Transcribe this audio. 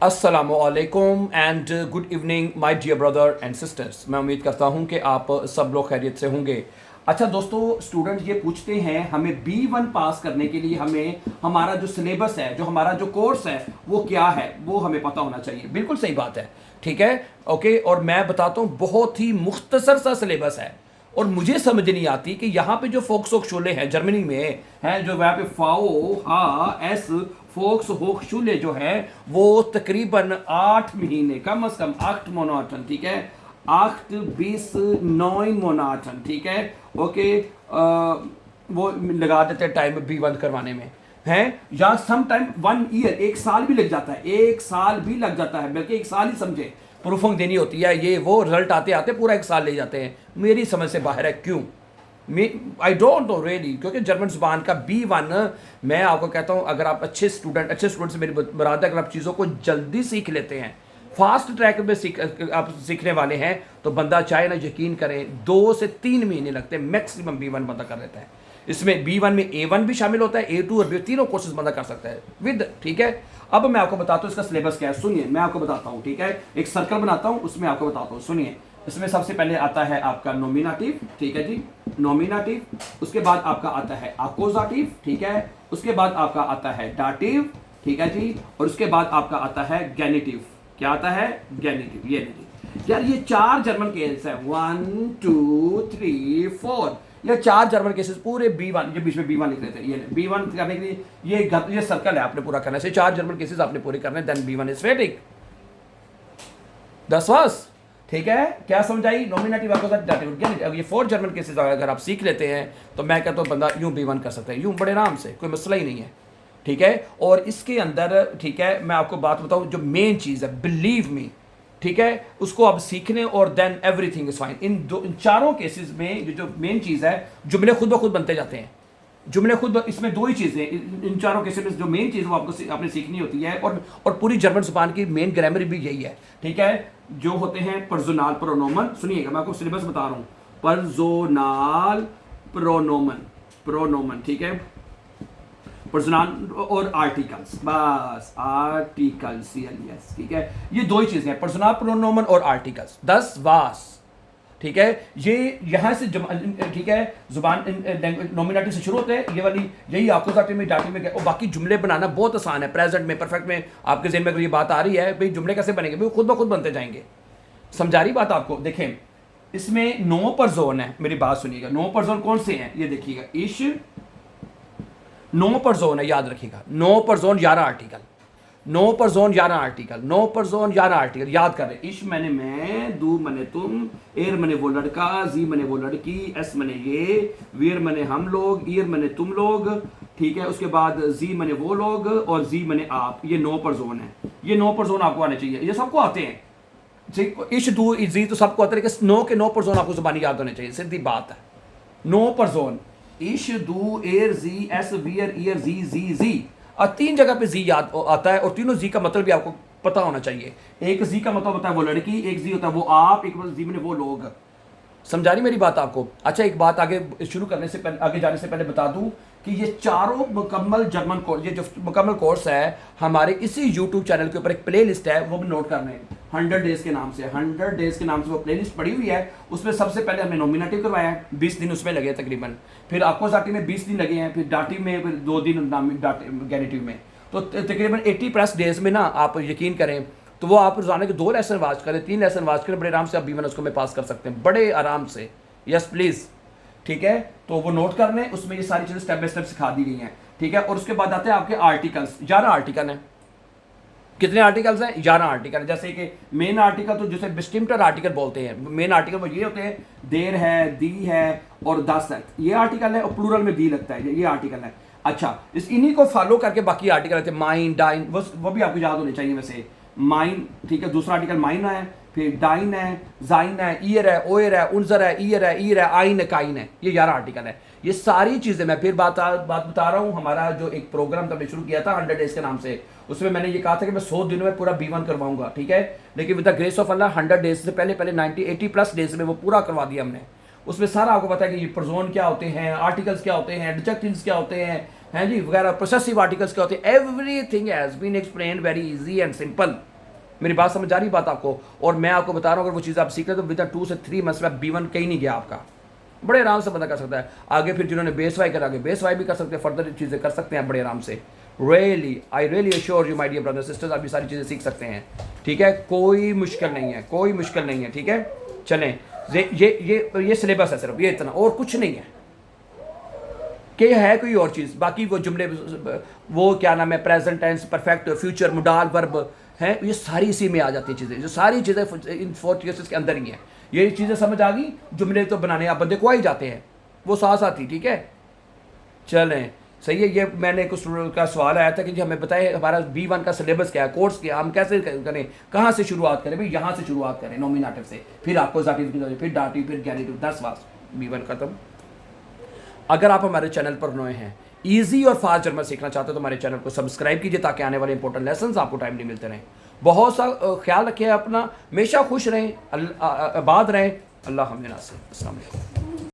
अस्सलामुअलैकुम and good evening my dear brother and sisters. मैं उम्मीद करता हूं कि आप सब लोग खैरियत से होंगे। अच्छा दोस्तों, स्टूडेंट ये पूछते हैं हमें B1 पास करने के लिए हमें हमारा जो सिलेबस है, जो हमारा जो कोर्स है वो क्या है, वो हमें पता होना चाहिए। बिल्कुल सही बात है, ठीक है, ओके। और मैं बताता हूँ बहुत ही मुख्तसर सा सिलेबस है और मुझे समझ नहीं आती कि यहाँ पे जो फोक्सोक शोले हैं जर्मनी में हैं, जो वहाँ पे फाओ हा एस फोक्स होक शूले जो है वो तकरीबन 8 महीने कम से कम 8 मोनाटन, ठीक है, 8 20 9 मोनाटन, ठीक है, ओके। वो लगा देते हैं टाइम B1 करवाने में हैं, या सम टाइम 1 ईयर, 1 साल भी लग जाता है, 1 साल भी लग जाता है, बल्कि 1 साल ही समझे। प्रूफिंग देनी होती है, ये वो रिजल्ट आते आते पूरा 1 साल ले जाते हैं। मेरी समझ से बाहर है, क्यों? आई डोंट नो रियली, क्योंकि जर्मन जुबान का B1 मैं आपको कहता हूँ, अगर आप अच्छे स्टूडेंट से मेरी मुराद है, अगर आप चीज़ों को जल्दी सीख लेते हैं, फास्ट ट्रैक में आप सीखने वाले हैं, तो बंदा चाहे ना, यकीन करें 2 से 3 महीने लगते हैं मैक्सिमम B1 बंदा कर लेता है। इसमें B1 में A1 भी शामिल होता है, A2 और B तीनों कोर्सेज बंदा कर सकता है विद, ठीक है। अब मैं आपको बताता हूँ इसका सिलेबस क्या है, सुनिए, मैं आपको बताता हूँ, ठीक है। एक सर्कल बनाता हूँ, उसमें आपको बताता हूँ, सुनिए। इसमें सबसे पहले आता है आपका नॉमिनेटिव, ठीक है जी, नॉमिनेटिव। उसके बाद आपका आता है अकोजाटिव, ठीक है। उसके बाद आपका आता है डाटिव, ठीक है जी। और उसके बाद आपका आता है गेनिटिव। क्या आता है? गेनिटिव। ये नहीं यार, ये 4 जर्मन केस है, 1 2 3 4, ये 4 जर्मन केसेस पूरे B1, ये बीच में B1 लिख रहे थे, ये B1 करने के लिए ये सर्कल है, आपने पूरा करना है। 4 जर्मन केसेस आपने पूरे करने, देन B1 इज रेडी। 10 वास, ठीक है, क्या समझाई? नॉमिनेटिव अकोजाटिव, ये 4 जर्मन केसेस अगर आप सीख लेते हैं तो मैं कहता हूँ बंदा यूं B1 कर सकता है, यूं बड़े आराम से, कोई मसला ही नहीं है, ठीक है। और इसके अंदर, ठीक है, मैं आपको बात बताऊं, जो मेन चीज़ है, बिलीव मी, ठीक है, उसको आप सीखने और देन एवरीथिंग इज फाइन। इन चारों केसेस में जो मेन चीज़ है, जुमले खुद ब खुद बनते जाते हैं, जुमले खुद, इसमें 2 ही चीज़ें, इन चारों केसेस में जो मेन चीज़ वो आपने सीखनी होती है। और पूरी जर्मन जुबान की मेन ग्रामर भी यही है, ठीक है। जो होते हैं पर्सोनल प्रोनोमन, सुनिएगा, मैं आपको सिलेबस बता रहा हूँ। पर्सोनल प्रोनोमन, ठीक है, पर्सनल और आर्टिकल्स, बस आर्टिकल्स, यस, ठीक है। ये 2 ही चीज़ें हैं, पर्सनल प्रोनोमन और आर्टिकल्स। 10 वास, ठीक है, ये यहाँ से ठीक है, जुबान नॉमिनेटिव से शुरू होते हैं, ये वाली, यही अकोजाटिव में, डाटिव में, और बाकी जुमले बनाना बहुत आसान है। प्रेजेंट में, परफेक्ट में आपके ज़हन में अगर ये बात आ रही है भाई जुमले कैसे बनेंगे, भाई खुद ब खुद बनते जाएंगे। समझा रही बात आपको? देखें, इसमें 9 पर जोन है, मेरी बात सुनिएगा। 9 पर जोन कौन से हैं ये देखिएगा, इश 9 पर जोन है, याद रखिएगा। 9 पर जोन 11 आर्टिकल, 9 पर जोन 11 आर्टिकल, 9 पर जोन 11 आर्टिकल, याद कर रहे। इश मने मैं, दू मने तुम, एर मने वो लड़का, जी मने वो लड़की, एस मने ये, वीर मने हम लोग, ईर मने तुम लोग, ठीक है। उसके बाद जी मने वो लोग और जी मने आप। ये 9 पर जोन है, ये 9 पर जोन आपको आने चाहिए, ये सबको आते हैं। इश दू जी तो सबको आते हैं, लेकिन 9 के 9 पर जोन आपको जुबानी याद होने चाहिए, सीधी बात है। 9 पर जोन, इश दू एर जी एस वीर ईयर जी जी जी, और 3 जगह पे जी याद आता है, और तीनों जी का मतलब भी आपको पता होना चाहिए। एक जी का मतलब होता है वो लड़की, एक जी होता है वो आप, एक जी में वो लोग। समझा रही मेरी बात आपको? अच्छा, एक बात आगे शुरू करने से पहले, आगे जाने से पहले बता दूं कि ये चारों मुकम्मल जर्मन कोर्स, ये जो मुकम्मल कोर्स है हमारे इसी यूट्यूब चैनल के ऊपर एक प्ले लिस्ट है, वो भी नोट करना है, 100 डेज के नाम से, 100 डेज के नाम से वो प्ले लिस्ट पड़ी हुई है। उसमें सबसे पहले हमने नॉमिनेटिव करवाया है, 20 दिन उसमें लगे तकरीबन, फिर अकोजाटिव में 20 दिन लगे हैं, फिर डाटिव में फिर 2 दिन, गेनिटिव में, तो तकरीबन 80+ डेज में ना, आप यकीन करें तो वो आप रोजाना के 2 लेसन वाच करें, 3 लेसन वाच करें, बड़े आराम से आप B1 उसको में पास कर सकते हैं, बड़े आराम से। यस प्लीज़, ठीक है, तो वो नोट कर लें, उसमें ये सारी चीज़ें स्टेप बाय स्टेप सिखा दी गई हैं, ठीक है। और उसके बाद आते हैं आपके आर्टिकल्स, 11 आर्टिकल हैं। कितने आर्टिकल्स हैं? 11 आर्टिकल। जैसे कि मेन आर्टिकल, तो जिसे बिस्टिम्टर आर्टिकल बोलते हैं, मेन आर्टिकल वो ये होते हैं, देर है, दी है और दस है, ये आर्टिकल है, और प्लूरल में दी लगता है, ये आर्टिकल है। अच्छा, इन्हीं को फॉलो करके बाकी आर्टिकल रहते हैं, माइन, डाइन, वो भी आपको याद होने चाहिए वैसे। माइन, ठीक है, दूसरा आर्टिकल माइन है, फिर डाइन है, जाइन है, ईयर है, ओयर है, उनजर है, ईयर है, ईर है, आइन है, काइन है, ये 11 आर्टिकल है। ये सारी चीज़ें मैं फिर बात बता रहा हूँ। हमारा जो एक प्रोग्राम हमने शुरू किया था 100 डेज के नाम से, उसमें मैंने ये कहा था कि मैं 100 दिनों में पूरा B1 करवाऊंगा, ठीक है। लेकिन with the grace of Allah 100 days से पहले 80+ डेज में वो पूरा करवा दिया हमने। उसमें सारा आपको पता है कि ये प्रजोन क्या होते हैं, आर्टिकल्स क्या होते हैं, एडजेक्टिव्स क्या होते हैं, हैं जी वगैरह। प्रोसेसिव आर्टिकल्स क्या होते हैं? Everything has been explained very easy and simple. मेरी बात समझ आ रही बात आपको? और मैं आपको बता रहा हूँ अगर वो चीज़ आप सीख रहे तो विद 2 से 3 मंथ्स में B1 कहीं नहीं गया आपका, बड़े आराम से बंदा कर सकता है। आगे फिर जिन्होंने बेस वाई करा, आगे बेस वाई भी कर सकते हैं, फर्दर चीज़ें कर सकते हैं बड़े आराम से। Really I really assure you my dear brother sisters, आप ये सारी चीज़ें सीख सकते हैं, ठीक है? कोई मुश्किल नहीं है, कोई मुश्किल नहीं है, ठीक है? चलें, ये सिलेबस है सिर्फ, ये इतना और कुछ नहीं है कि है कोई और चीज़। बाकी वो जुमले, वो क्या नाम है, present tense, perfect, future, modal, verb हैं, ये सारी इसी में आ जाती है चीज़ें। जो सारी चीज़ें इन 4 केसेस के अंदर ही हैं। ये चीज़ें समझ आ गई? जुमले तो बनाने आप बंदे को आ ही जाते हैं, वो साथ साथ ही, ठीक है? चलें, सही है। ये मैंने कुछ का सवाल आया था कि जी हमें बताएं हमारा B1 का सिलेबस क्या है, कोर्स क्या, हम कैसे करें, कहाँ से शुरुआत करें? भाई यहाँ से शुरुआत करें, नॉमिनेटिव से, फिर आपको जाटिव, फिर डाटिव, फिर गैनिटिव, 10 वास B1 खत्म। अगर आप हमारे चैनल पर नए हैं, ईजी और फास्ट जर्मन सीखना चाहते हो तो हमारे चैनल को सब्सक्राइब कीजिए ताकि आने वाले इंपॉर्टेंट लेसन आपको टाइमली मिलते रहें। बहुत सा ख्याल रखिए अपना, हमेशा खुश रहें, आबाद रहें। अल्लाह हमें नासिर। अस्सलाम वालेकुम।